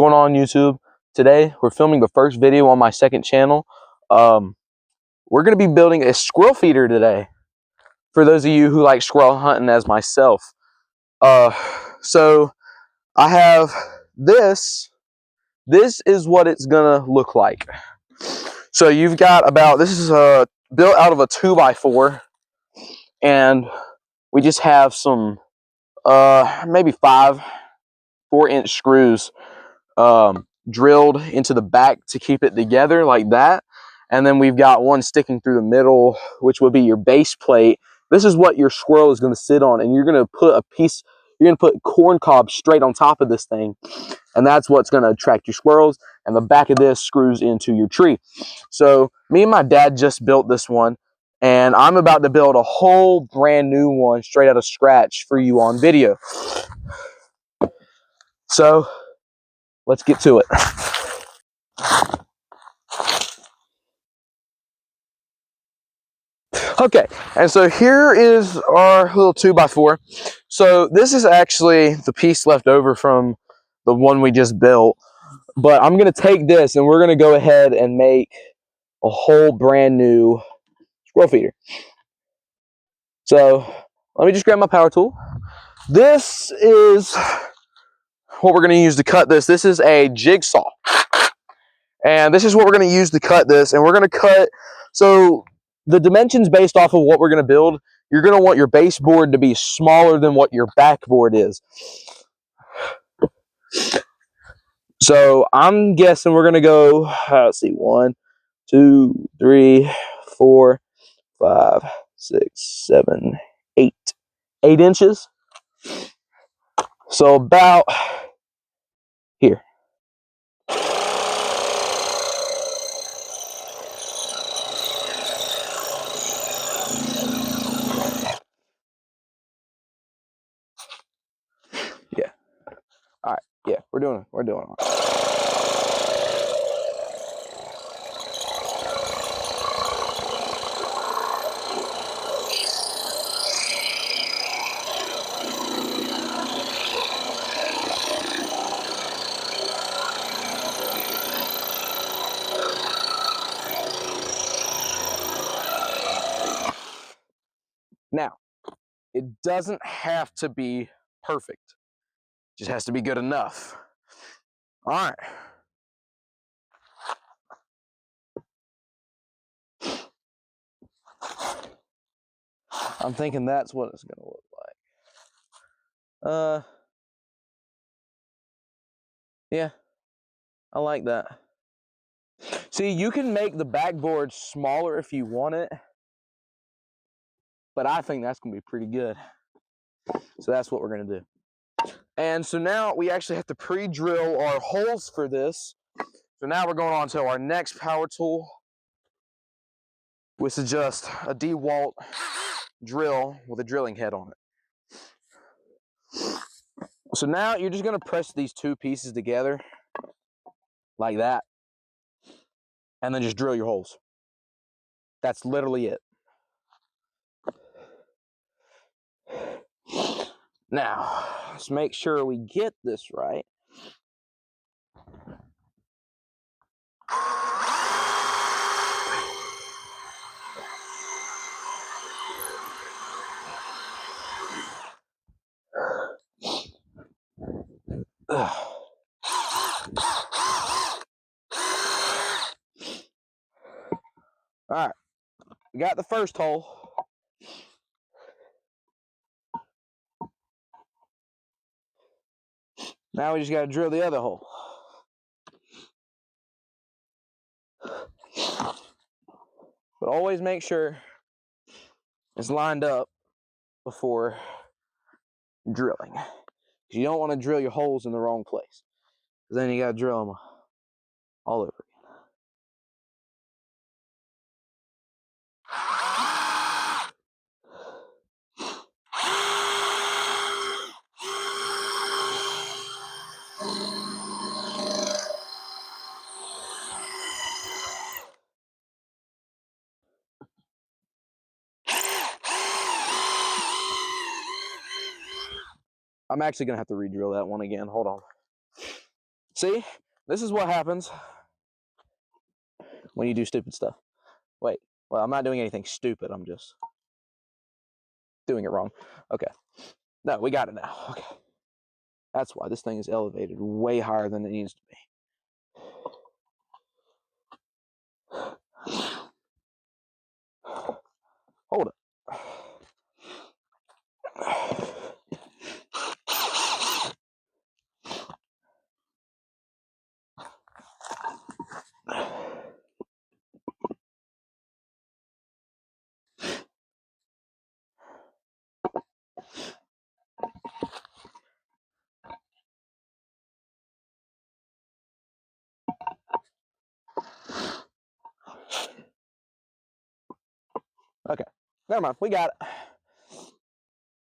going on YouTube? Today we're filming the first video on my second channel. We're going to be building a squirrel feeder today for those of you who like squirrel hunting as myself. So I have this. This is what it's going to look like. So you've got this is built out of a 2x4, and we just have some maybe 4-inch screws drilled into the back to keep it together like that. And then we've got one sticking through the middle, which would be your base plate. This is what your squirrel is going to sit on, and you're going to put corn cob straight on top of this thing, and that's what's going to attract your squirrels. And the back of this screws into your tree. So me and my dad just built this one, and I'm about to build a whole brand new one straight out of scratch for you on video. So let's get to it. Okay, and so here is our little 2x4. So this is actually the piece left over from the one we just built. But I'm going to take this and we're going to go ahead and make a whole brand new squirrel feeder. So let me just grab my power tool. This is what we're going to use to cut this. This is a jigsaw. And this is what we're going to use to cut this. And we're going to cut, so the dimensions based off of what we're going to build, you're going to want your baseboard to be smaller than what your backboard is. So I'm guessing we're going to go, let's see, 1, 2, 3, 4, 5, 6, 7, 8. 8 inches. So about here. Yeah. All right. Yeah, we're doing it. Now, it doesn't have to be perfect. It just has to be good enough. All right. I'm thinking that's what it's going to look like. Yeah, I like that. See, you can make the backboard smaller if you want it, but I think that's going to be pretty good. So that's what we're going to do. And so now we actually have to pre-drill our holes for this. So now we're going on to our next power tool, which is just a DeWalt drill with a drilling head on it. So now you're just going to press these two pieces together like that, and then just drill your holes. That's literally it. Now, let's make sure we get this right. All right, we got the first hole. Now we just got to drill the other hole. But always make sure it's lined up before drilling. You don't want to drill your holes in the wrong place, because then you got to drill them all over again. I'm actually going to have to re-drill that one again. Hold on. See, this is what happens when you do stupid stuff. Wait, well, I'm not doing anything stupid. I'm just doing it wrong. Okay. No, we got it now. Okay. That's why this thing is elevated way higher than it needs to be. Hold it. Okay. Never mind. We got it.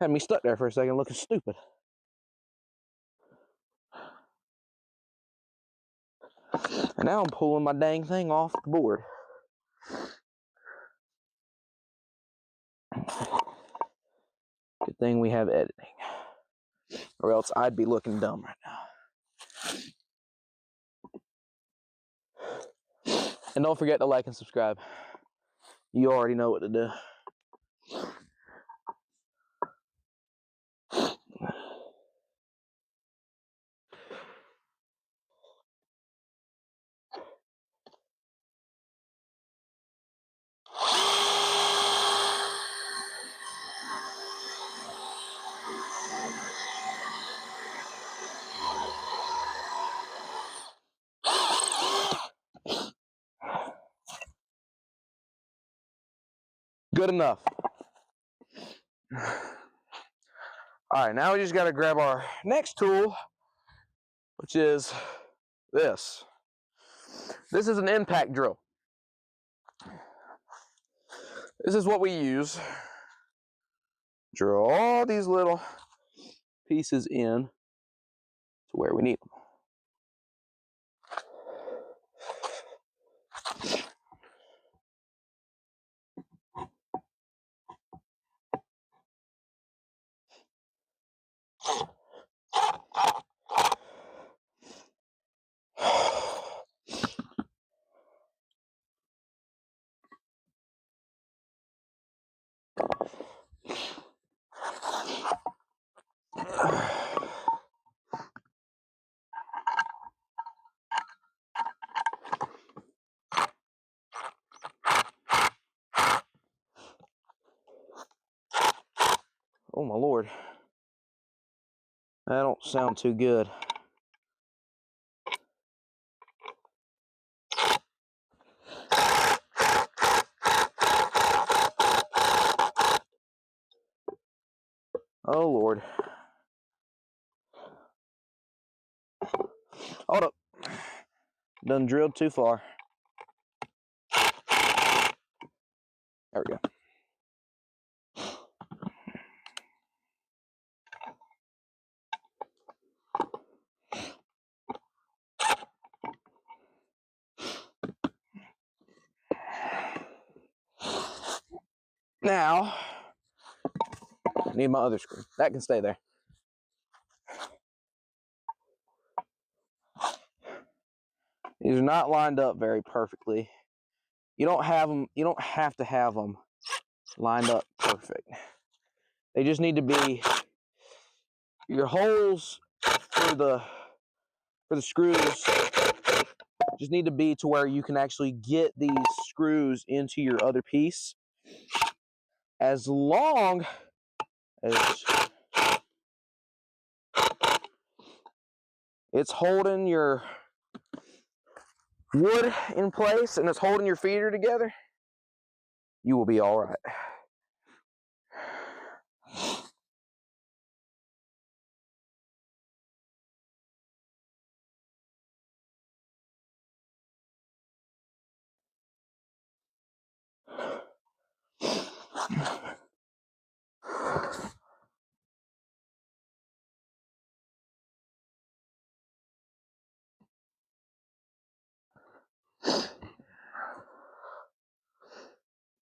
Had me stuck there for a second looking stupid. And now I'm pulling my dang thing off the board. Good thing we have editing. Or else I'd be looking dumb right now. And don't forget to like and subscribe. You already know what to do. Good enough. Alright, now we just got to grab our next tool, which is this. This is an impact drill. This is what we use. Drill all these little pieces in to where we need them. Oh my Lord. That don't sound too good. Oh Lord. Hold up. Done drilled too far. There we go. Now, I need my other screw. That can stay there. These are not lined up very perfectly. You don't have to have them lined up perfect. They just need to be, your holes for the screws just need to be to where you can actually get these screws into your other piece, as long as it's holding your wood in place and it's holding your feeder together. You will be all right.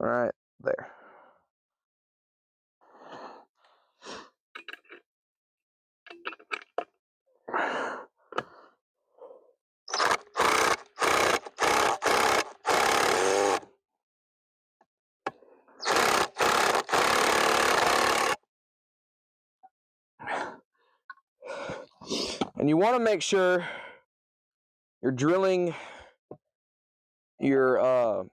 All right, there. And you want to make sure you're drilling your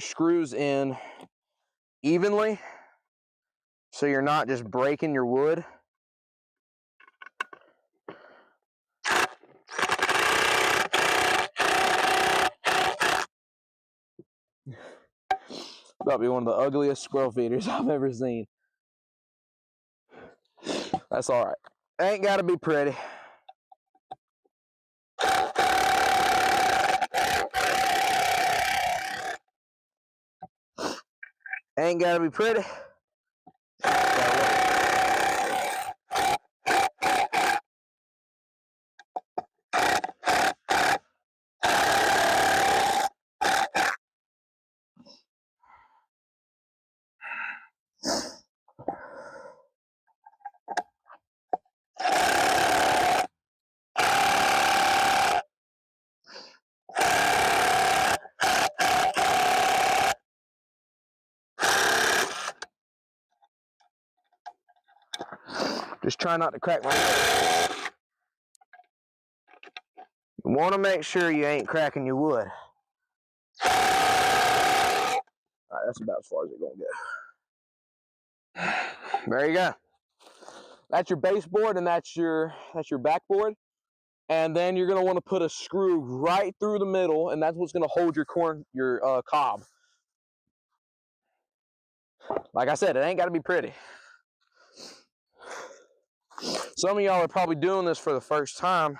screws in evenly, so you're not just breaking your wood. About to be one of the ugliest squirrel feeders I've ever seen. That's all right. Ain't got to be pretty. Ain't got to be pretty. Just try not to crack my wood. You want to make sure you ain't cracking your wood. All right, that's about as far as it's gonna go. There you go. That's your baseboard, and that's your backboard. And then you're gonna want to put a screw right through the middle, and that's what's gonna hold your cob. Like I said, it ain't got to be pretty. Some of y'all are probably doing this for the first time,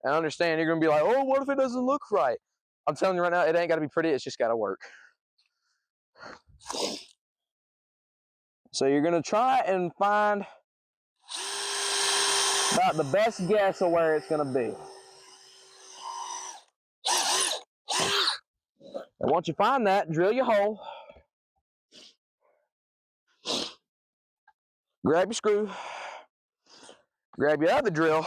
and understand you're gonna be like, oh, what if it doesn't look right? I'm telling you right now, it ain't got to be pretty. It's just got to work. So you're gonna try and find about the best guess of where it's gonna be. And once you find that, drill your hole. Grab your screw. Grab your other drill.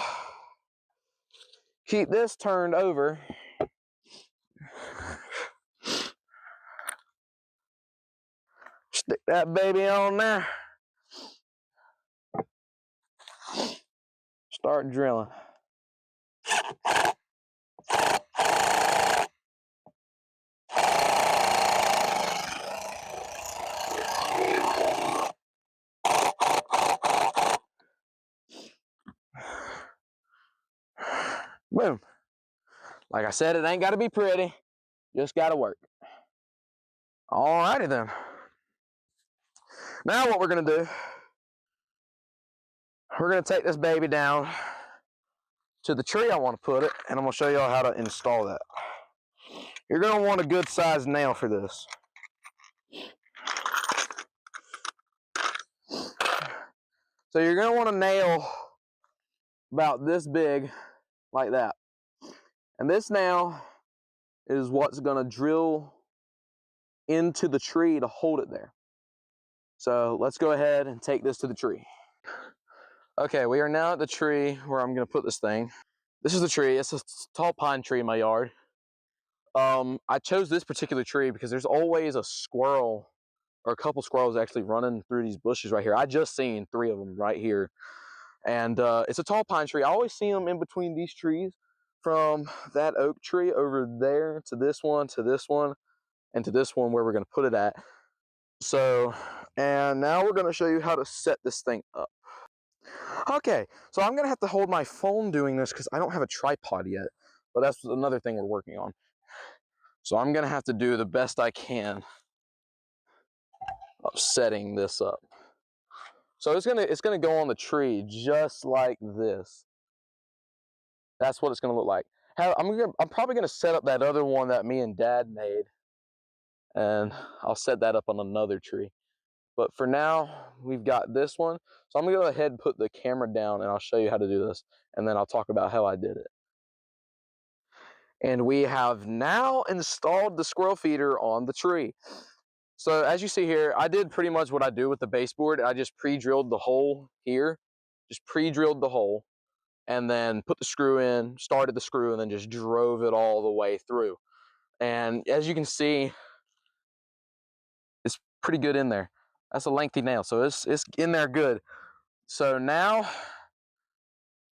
Keep this turned over. Stick that baby on there. Start drilling. Boom. Like I said, it ain't got to be pretty. Just got to work. Alrighty then. Now what we're going to do, we're going to take this baby down to the tree I want to put it, and I'm going to show y'all how to install that. You're going to want a good sized nail for this. So you're going to want a nail about this big, like that. And this nail is what's going to drill into the tree to hold it there. So let's go ahead and take this to the tree. Okay, we are now at the tree where I'm going to put this thing. This is the tree. It's a tall pine tree in my yard. I chose this particular tree because there's always a squirrel or a couple squirrels actually running through these bushes right here. I just seen 3 of them right here. And it's a tall pine tree. I always see them in between these trees, from that oak tree over there to this one, and to this one where we're going to put it at. So, and now we're going to show you how to set this thing up. Okay, so I'm going to have to hold my phone doing this because I don't have a tripod yet, but that's another thing we're working on. So I'm going to have to do the best I can of setting this up. So it's gonna go on the tree just like this. That's what it's gonna look like. I'm probably gonna set up that other one that me and Dad made, and I'll set that up on another tree. But for now, we've got this one. So I'm gonna go ahead and put the camera down, and I'll show you how to do this, and then I'll talk about how I did it. And we have now installed the squirrel feeder on the tree. So as you see here, I did pretty much what I do with the baseboard. I just pre-drilled the hole here, just pre-drilled the hole, and then put the screw in, started the screw, and then just drove it all the way through. And as you can see, it's pretty good in there. That's a lengthy nail, so it's in there good. So now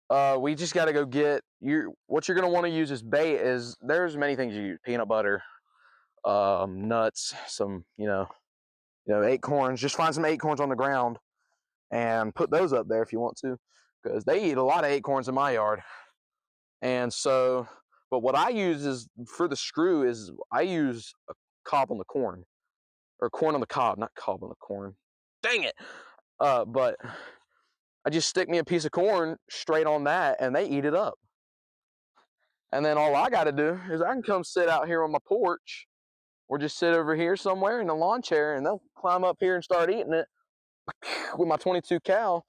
We just got to go get what you're going to want to use as bait is there's many things you use: peanut butter, nuts, some acorns. Just find some acorns on the ground and put those up there if you want to, because they eat a lot of acorns in my yard. And so, but what I use is for the screw is I use a cob on the corn, or corn on the cob, not cob on the corn. Dang it! But I just stick me a piece of corn straight on that, and they eat it up. And then all I got to do is I can come sit out here on my porch, or just sit over here somewhere in the lawn chair, and they'll climb up here and start eating it with my 22 cal,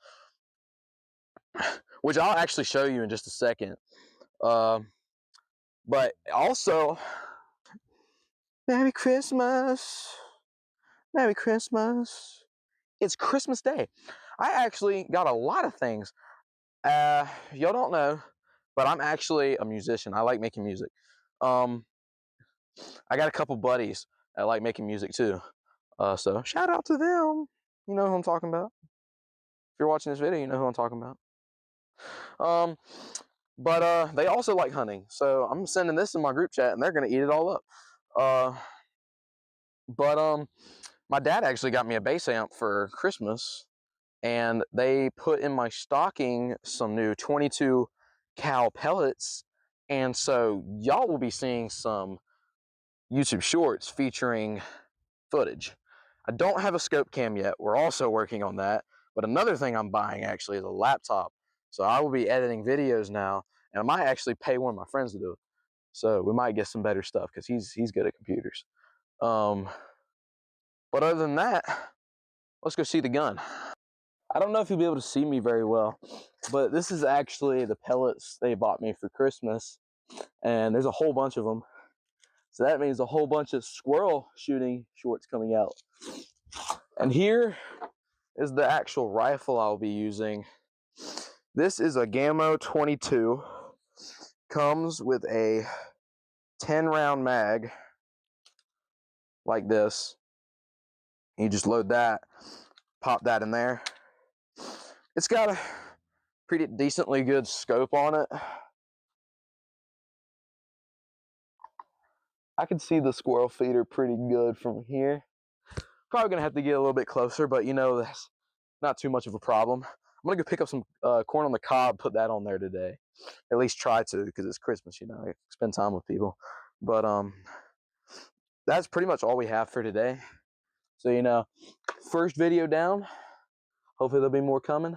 which I'll actually show you in just a second. But also, Merry Christmas, Merry Christmas. It's Christmas Day. I actually got a lot of things. Y'all don't know, but I'm actually a musician. I like making music. I got a couple buddies that like making music too. So shout out to them. You know who I'm talking about. If you're watching this video, you know who I'm talking about. But they also like hunting. So I'm sending this in my group chat and they're gonna eat it all up. But my dad actually got me a bass amp for Christmas, and they put in my stocking some new 22 cal pellets. And so y'all will be seeing some YouTube shorts featuring footage. I don't have a scope cam yet. We're also working on that. But another thing I'm buying actually is a laptop. So I will be editing videos now, and I might actually pay one of my friends to do it. So we might get some better stuff because he's good at computers. But other than that, let's go see the gun. I don't know if you'll be able to see me very well, but this is actually the pellets they bought me for Christmas, and there's a whole bunch of them. So that means a whole bunch of squirrel shooting shorts coming out. And here is the actual rifle I'll be using. This is a Gammo 22. Comes with a 10-round mag like this. You just load that, pop that in there. It's got a pretty decently good scope on it. I can see the squirrel feeder pretty good from here. Probably gonna have to get a little bit closer, but that's not too much of a problem. I'm gonna go pick up some corn on the cob, put that on there today. At least try to, because it's Christmas, spend time with people. But that's pretty much all we have for today. So first video down. Hopefully there'll be more coming.